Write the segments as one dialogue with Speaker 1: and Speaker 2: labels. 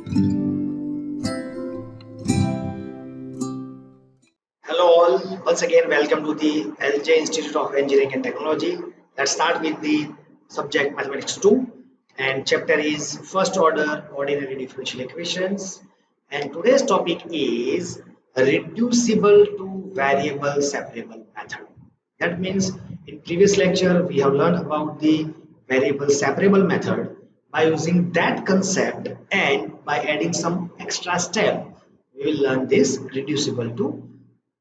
Speaker 1: Hello all, once again welcome to the LJ Institute of Engineering and Technology. Let's start with the subject Mathematics 2 and chapter is first order ordinary differential equations, and today's topic is reducible to variable separable method. That means in previous lecture we have learned about the variable separable method. By using that concept and by adding some extra step, we will learn this reducible to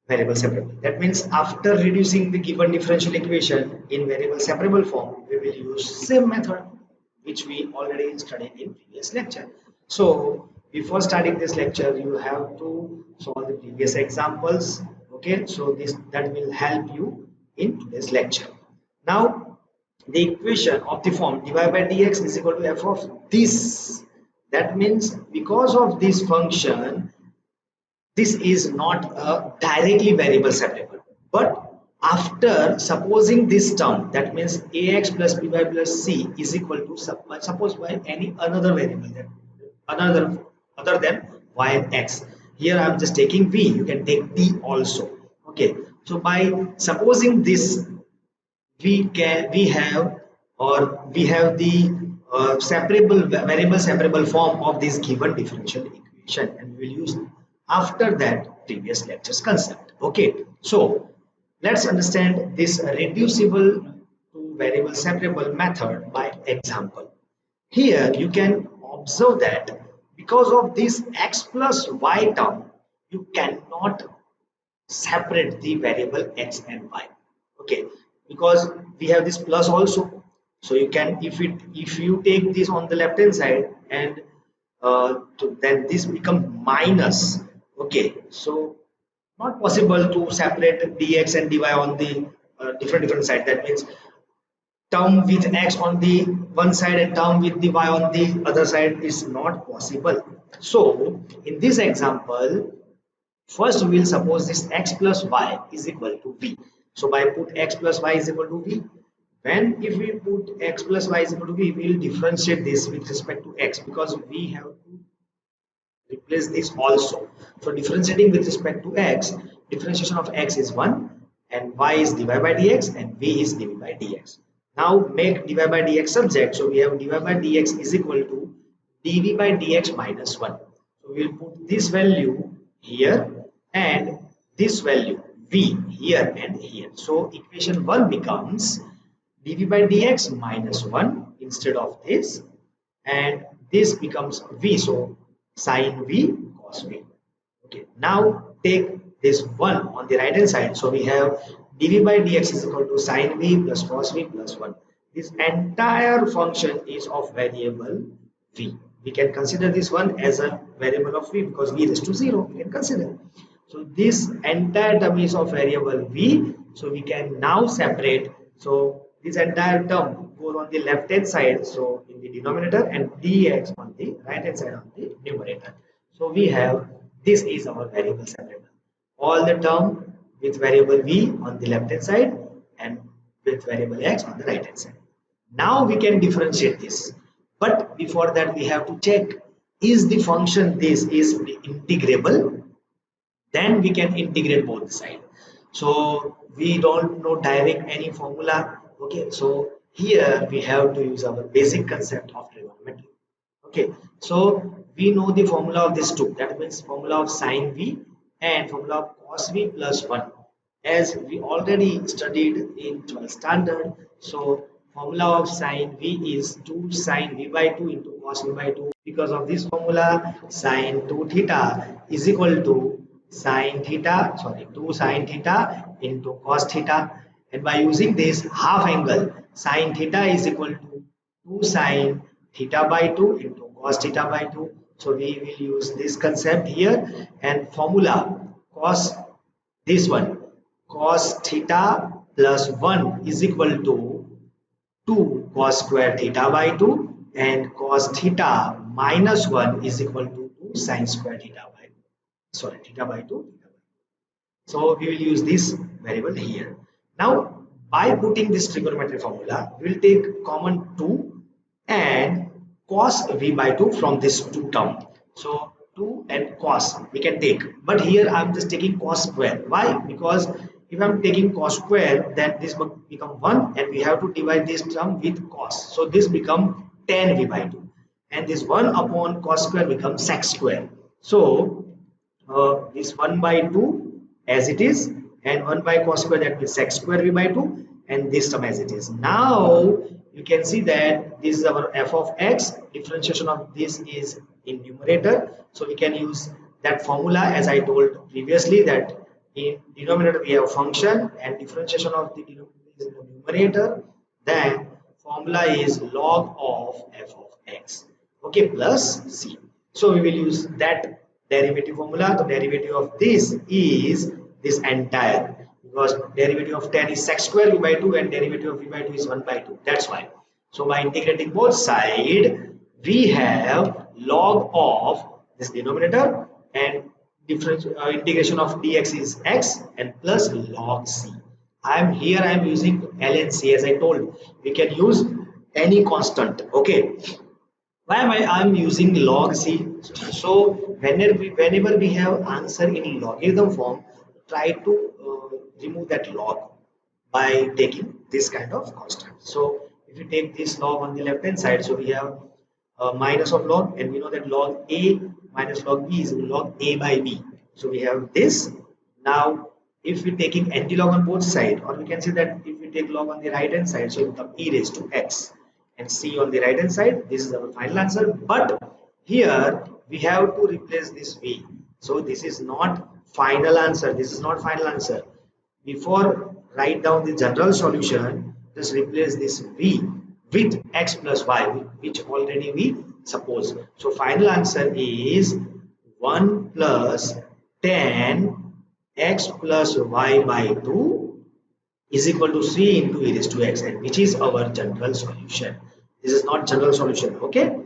Speaker 1: variable separable. That means after reducing the given differential equation in variable separable form, we will use same method which we already studied in previous lecture. So before starting this lecture, you have to solve the previous examples. Okay, so this that will help you in today's lecture. Now the equation of the form dy by dx is equal to f of this. That means because of this function, this is not a directly variable separable, but after supposing this term, that means ax plus by plus c is equal to suppose by any another variable, that another other than y and x. Here I am just taking v, you can take t also. Okay, so by supposing this, we have the separable variable separable form of this given differential equation, and we will use after that previous lectures concept. Okay, so let's understand this reducible to variable separable method by example. Here you can observe that because of this x plus y term, you cannot separate the variable x and y. Okay, because we have this plus also, so you can, if you take this on the left hand side and then this become minus. Okay, so not possible to separate dx and dy on the different side. That means term with x on the one side and term with the y on the other side is not possible. So in this example, first we will suppose this x plus y is equal to v. So by put x plus y is equal to v, when if we put x plus y is equal to v, we will differentiate this with respect to x because we have to replace this also. So differentiating with respect to x, differentiation of x is 1 and y is dy by dx and v is dv by dx. Now make dy by dx subject. So we have dy by dx is equal to dv by dx minus 1. So we will put this value here and this value v here and here. So equation 1 becomes dv by dx minus 1 instead of this, and this becomes v, so sine v cos v. Okay, now take this 1 on the right hand side, so we have dv by dx is equal to sine v plus cos v plus 1. This entire function is of variable v. We can consider this one as a variable of v because v is to 0, we can consider. So this entire term is of variable v, so we can now separate. So this entire term goes on the left hand side, so in the denominator, and dx on the right hand side on the numerator. So we have, this is our variable separable. All the term with variable v on the left hand side and with variable x on the right hand side. Now we can differentiate this, but before that we have to check, is the function this is integrable? Then we can integrate both sides. So we don't know direct any formula. Okay, so here we have to use our basic concept of trigonometry. Okay, so we know the formula of this two, that means formula of sine v and formula of cos v plus 1, as we already studied in 12th standard. So formula of sine v is 2 sine v by 2 into cos v by 2. Because of this formula, sine 2 theta is equal to sine theta, sorry, 2 sine theta into cos theta, and by using this half angle, sine theta is equal to 2 sine theta by 2 into cos theta by 2. So we will use this concept here, and formula cos, this one, cos theta plus 1 is equal to 2 cos square theta by 2, and cos theta minus 1 is equal to 2 sine square theta by, sorry, theta by 2. So we will use this variable here. Now by putting this trigonometry formula, we will take common 2 and cos v by 2 from this 2 term. So 2 and cos we can take, but here I'm just taking cos square. Why? Because if I'm taking cos square, then this will become 1 and we have to divide this term with cos. So this become tan v by 2 and this 1 upon cos square becomes sec square. So this 1 by 2 as it is and 1 by cos square, that means sec square v by 2, and this term as it is. Now you can see that this is our f of x. Differentiation of this is in numerator, so we can use that formula as I told previously, that in denominator we have function and differentiation of the denominator is in the numerator, then formula is log of f of x, okay, plus c. So we will use that derivative formula. The derivative of this is this entire, because derivative of tan is sec square v by 2 and derivative of v by 2 is 1 by 2. That's why. So by integrating both sides, we have log of this denominator and difference integration of dx is x and plus log c. I am using ln c as I told. We can use any constant. Okay. Why am I'm using log c? So whenever we have answer in logarithm form, try to remove that log by taking this kind of constant. So if you take this log on the left hand side, so we have minus of log, and we know that log a minus log b is log a by b. So we have this. Now if we're taking anti-log on both sides, or we can say that if we take log on the right hand side, so it becomes e raised to x and c on the right hand side. This is our final answer, but here we have to replace this v. So this is not final answer. This is not final answer. Before write down the general solution, just replace this v with x plus y, which already we suppose. So final answer is 1 plus tan x plus y by 2 is equal to c into e raised to x, and which is our general solution. This is not general solution. Okay.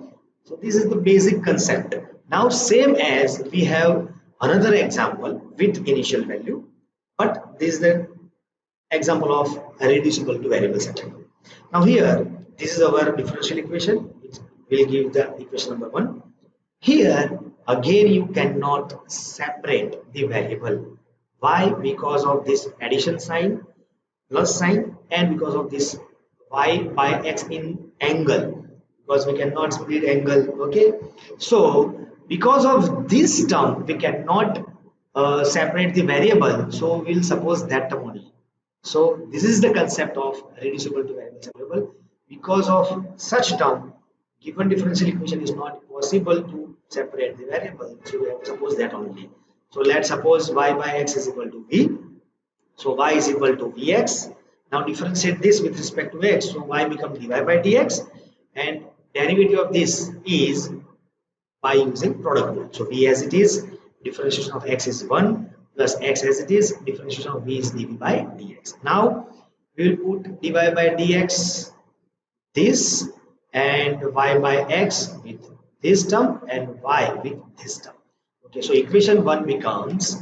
Speaker 1: So this is the basic concept. Now same as we have another example with initial value, but this is the example of a reducible to variable settlement. Now here, this is our differential equation, which will give the equation number 1. Here again you cannot separate the variable. Why? Because of this addition sign, plus sign, and because of this y by x in angle, because we cannot split angle. Okay, so because of this term we cannot separate the variable, so we'll suppose that term only. So this is the concept of reducible to variable separable. Because of such term, given differential equation is not possible to separate the variable, so we have to suppose that only. So let's suppose y by x is equal to v. So y is equal to vx. Now differentiate this with respect to x. So y becomes dy by dx, and derivative of this is by using product rule. So v as it is, differentiation of x is 1 plus x as it is, differentiation of v is dv by dx. Now we will put dy by dx this and y by x with this term and y with this term. Okay, so equation 1 becomes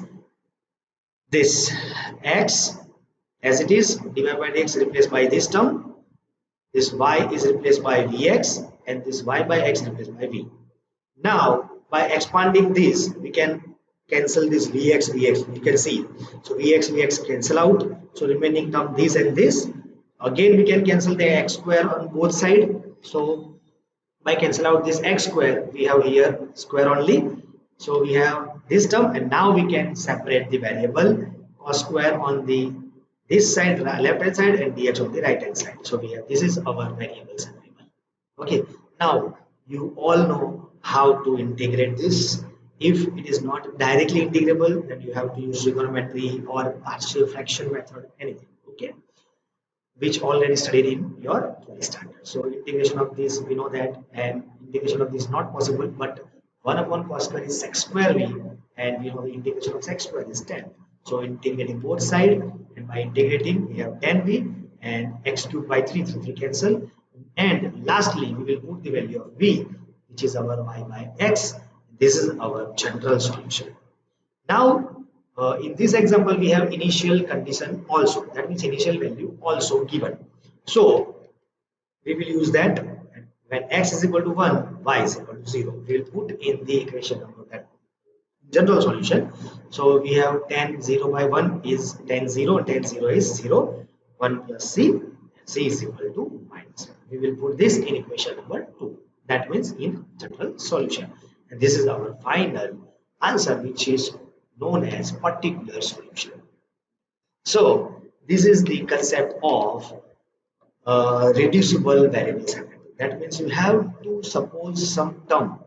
Speaker 1: this x as it is, dy by dx replaced by this term, this y is replaced by vx, and this y by x replaced by v. Now by expanding this, we can cancel this vx you can see. So vx cancel out, so remaining term this and this. Again we can cancel the x square on both sides. So by cancel out this x square, we have here square only. So we have this term, and now we can separate the variable cos square on the this side, left hand side, and dx on the right hand side. So we have, this is our variable separable. Okay, now you all know how to integrate this. If it is not directly integrable, then you have to use trigonometry or partial fraction method, anything. Okay, which already studied in your 12th standard. So integration of this, we know that, and integration of this is not possible, but 1 upon cos square is sec square v, and we know the integration of sec square is 10. So integrating both sides, and by integrating we have 10v and x cubed by 3 cancel, and lastly we will put the value of v, which is our y by x. This is our general solution. Now in this example we have initial condition also, that means initial value also given. So we will use that When x is equal to 1, y is equal to 0. We will put in the equation number that general solution. So we have 10 0 by 1 is 10 0, 10 0 is 0, 1 plus c is equal to minus 1. We will put this in equation number 2. That means in general solution. And this is our final answer, which is known as particular solution. So this is the concept of reducible variable separable. That means you have to suppose some term,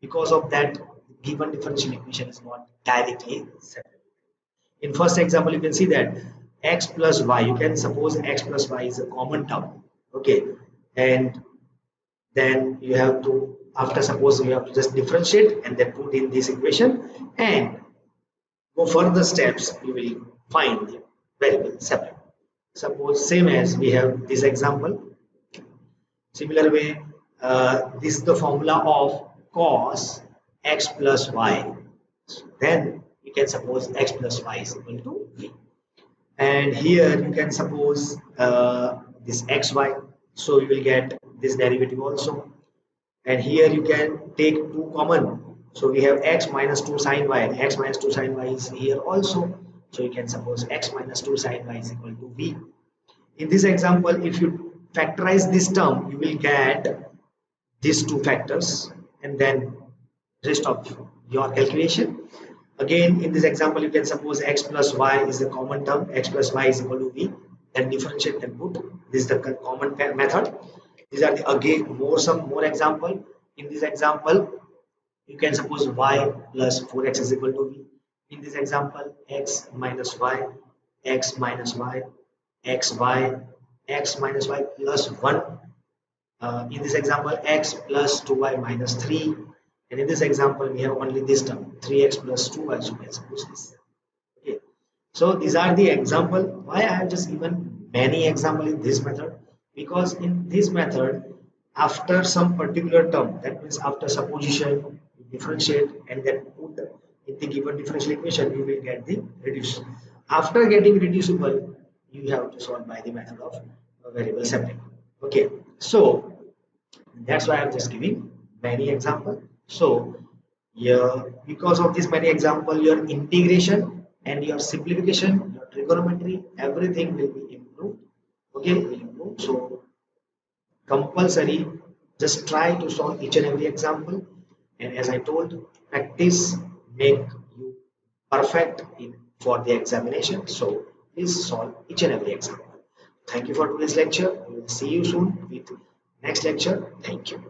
Speaker 1: because of that given differential equation is not directly separable. In first example, you can see that x plus y, you can suppose x plus y is a common term, okay, and then you have to, after suppose you have to just differentiate and then put in this equation and go further steps, you will find the variable separable. Suppose same as we have this example. Similar way, this is the formula of cos x plus y. So then you can suppose x plus y is equal to v. And here you can suppose this xy. So you will get this derivative also. And here you can take 2 common. So we have x minus 2 sine y, and x minus 2 sine y is here also. So you can suppose x minus 2 sine y is equal to v. In this example, if you factorize this term, you will get these two factors and then rest of your calculation. Again, in this example, you can suppose x plus y is a common term, x plus y is equal to v, then differentiate and put. This is the common method. These are the again more example. In this example, you can suppose y plus 4x is equal to v. In this example, x minus y, x minus y, x y, x minus y plus 1. In this example, x plus 2y minus 3. And in this example, we have only this term, 3x plus 2y. So let's suppose this. Okay. So these are the example. Why I have just given many example in this method? Because in this method, after some particular term, that means after supposition, you differentiate and then put in the given differential equation, you will get the reducible. After getting reducible, you have to solve by the method of variable separable. Okay, so that's why I'm just giving many example. So yeah, because of this many example, your integration and your simplification, your trigonometry, everything will be improved. Okay, will improve. So compulsory, just try to solve each and every example. And as I told, practice make you perfect in for the examination. So please solve each and every example. Thank you for today's lecture. We will see you soon with next lecture. Thank you.